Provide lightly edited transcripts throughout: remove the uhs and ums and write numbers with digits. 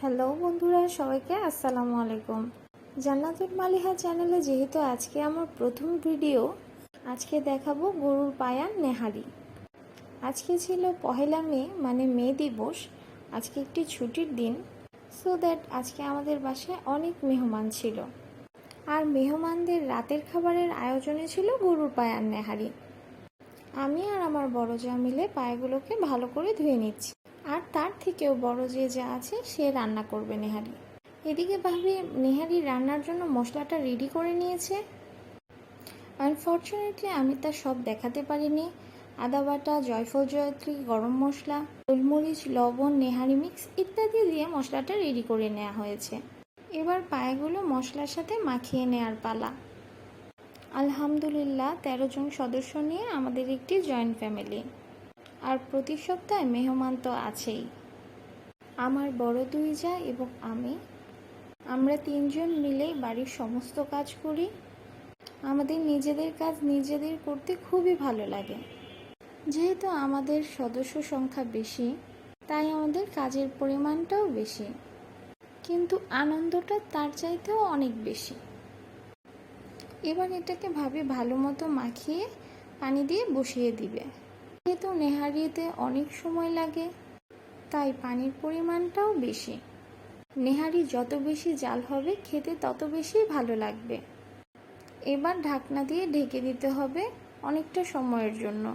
Hello বন্ধুরা, সবাইকে আসসালামু আলাইকুম। জান্নাতুল মালিহা চ্যানেলে যেহেতু আজকে আমার প্রথম ভিডিও, আজকে দেখাবো গরুর পায়ার নেহারি। আজকে ছিল পহেলা মে, মানে মে দিবস। আজকে একটি ছুটির দিন, সো দ্যাট আজকে আমাদের বাসায় অনেক মেহমান ছিল। আর মেহমানদের রাতের খাবারের আয়োজনে ছিল গরুর পায়ার নেহারি। আমি আর আমার বড় যা মিলে পায়াগুলোকে ভালো করে ধুয়ে নিচ্ছি, আর তার থেকেও বড় যে যা আছে সে রান্না করবে নেহারি। এদিকে ভাবি নেহারি রান্নার জন্য মশলাটা রেডি করে নিয়েছে। আনফর্চুনেটলি আমি তা সব দেখাতে পারিনি। আদা বাটা, জয়ফল জয়ত্রী, গরম মশলা, গোলমরিচ, লবণ, নেহারি মিক্স ইত্যাদি দিয়ে মশলাটা রেডি করে নেওয়া হয়েছে। এবার পায়াগুলো মশলার সাথে মাখিয়ে নেওয়ার পালা। আলহামদুলিল্লাহ ১৩ জন সদস্য নিয়ে আমাদের একটি জয়েন্ট ফ্যামিলি, আর প্রতি সপ্তাহে মেহমান তো আছেই। আমার বড় দুই যা এবং আমরা ৩ জন মিলেই বাড়ির সমস্ত কাজ করি। আমাদের নিজেদের কাজ নিজেদের করতে খুবই ভালো লাগে। যেহেতু আমাদের সদস্য সংখ্যা বেশি, তাই আমাদের কাজের পরিমাণটাও বেশি, কিন্তু আনন্দটা তার চাইতেও অনেক বেশি। এবার এটাকে ভাবি ভালো মতো মাখিয়ে পানি দিয়ে বসিয়ে দিবে। যেহেতু নেহারিতে অনেক সময় লাগে, তাই পানির পরিমাণটাও বেশি। নেহারি যত বেশি জাল হবে খেতে তত বেশি ভালো লাগবে। এবার ঢাকনা দিয়ে ঢেকে দিতে হবে অনেকটা সময়ের জন্য।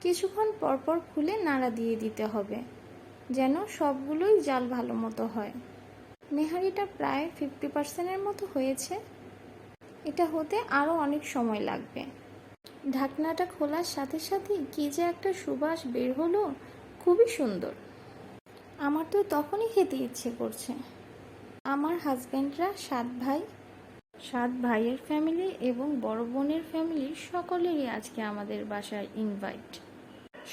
কিছুক্ষণ পরপর খুলে নাড়া দিয়ে দিতে হবে, যেন সবগুলোই জাল ভালো মতো হয়। নেহারিটা প্রায় 50%-এর মতো হয়েছে। এটা হতে আরও অনেক সময় লাগবে। ঢাকনাটা খোলার সাথে সাথেই কী যে একটা সুবাস বের হলো, খুবই সুন্দর। আমার তো তখনই খেতে ইচ্ছে করছে। আমার হাজব্যান্ডরা 7 ভাই, 7 ভাইয়ের ফ্যামিলি এবং বড় বোনের ফ্যামিলির সকলেরই আজকে আমাদের বাসায় ইনভাইট।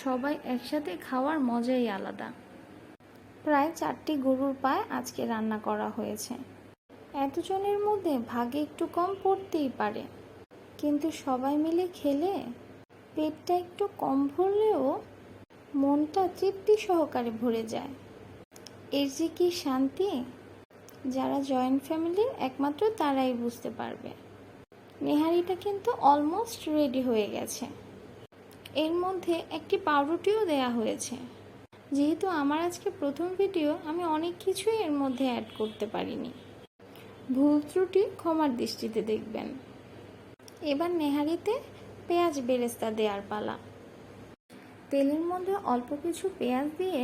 সবাই একসাথে খাওয়ার মজাই আলাদা। প্রায় 4টি গরুর পায় আজকে রান্না করা হয়েছে। এতজনের মধ্যে ভাগে একটু কম পড়তেই পারে, কিন্তু সবাই মিলে খেলে পেটটা একটু কম ভরলেও মনটা তৃপ্তি সহকারে ভরে যায়। এর যে কি শান্তি, যারা জয়েন্ট ফ্যামিলির একমাত্র তারাই বুঝতে পারবে। নেহারিটা কিন্তু অলমোস্ট রেডি হয়ে গেছে। এর মধ্যে একটি পাউরুটিও দেয়া হয়েছে। যেহেতু আমার আজকে প্রথম ভিডিও, আমি অনেক কিছুই এর মধ্যে অ্যাড করতে পারিনি। ভুল ত্রুটি ক্ষমার দৃষ্টিতে দেখবেন। এবার নেহারিতে পেঁয়াজ বেরেস্তা দেওয়ার পালা। তেলের মধ্যে অল্প কিছু পেঁয়াজ দিয়ে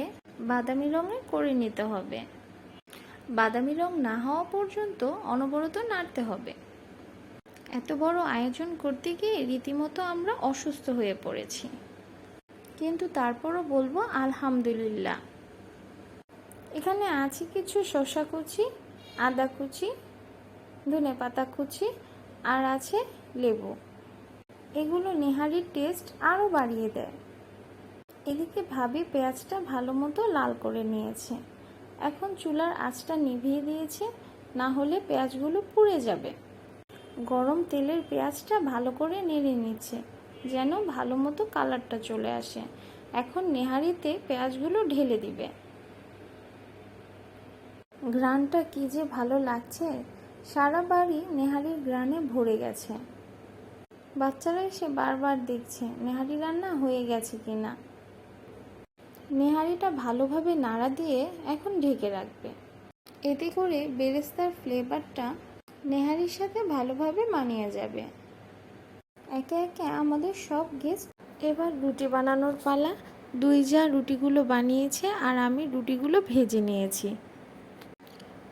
বাদামি রঙের করে নিতে হবে। বাদামি রং না হওয়া পর্যন্ত অনবরত নাড়তে হবে। এত বড় আয়োজন করতে গিয়ে রীতিমতো আমরা অসুস্থ হয়ে পড়েছি, কিন্তু তারপরও বলবো আলহামদুলিল্লাহ। এখানে আছে কিছু শসা কুচি, আদা কুচি, ধনেপাতা কুচি, আর আছে লেবু। এগুলো নেহারির টেস্ট আরও বাড়িয়ে দেয়। এদিকে ভাবি পেঁয়াজটা ভালো মতো লাল করে নিয়েছে। এখন চুলার আঁচটা নিভিয়ে দিয়েছে, না হলে পেঁয়াজগুলো পুড়ে যাবে। গরম তেলের পেঁয়াজটা ভালো করে নেড়ে নিচ্ছে, যেন ভালো মতো কালারটা চলে আসে। এখন নেহারিতে পেঁয়াজগুলো ঢেলে দিবে। ঘ্রাণটা কি যে ভালো লাগছে, সারা বাড়ি নেহারির ঘ্রাণে ভরে গেছে। বাচ্চারা এসে বারবার দেখছে নেহারি রান্না হয়ে গেছে কিনা। নেহারিটা ভালোভাবে নাড়া দিয়ে এখন ঢেকে রাখবে। এতে করে বেরেস্তার ফ্লেভারটা নেহারির সাথে ভালোভাবে মানিয়ে যাবে। একে একে আমাদের সব গেস্ট। এবার রুটি বানানোর পালা। দুই যা রুটিগুলো বানিয়েছে আর আমি রুটিগুলো ভেজে নিয়েছি।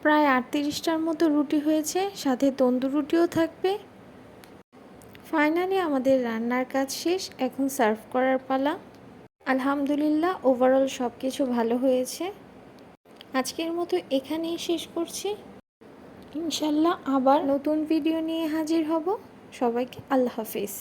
প্রায় 38টার মতো রুটি হয়েছে, সাথে তন্দুর রুটিও থাকবে। ফাইনালি আমাদের রান্নার কাজ শেষ, এখন সার্ভ করার পালা। আলহামদুলিল্লাহ, ওভারঅল সব কিছু ভালো হয়েছে। আজকের মতো এখানেই শেষ করছি। ইনশাল্লাহ আবার নতুন ভিডিও নিয়ে হাজির হব। সবাইকে আল্লাহ হাফেজ।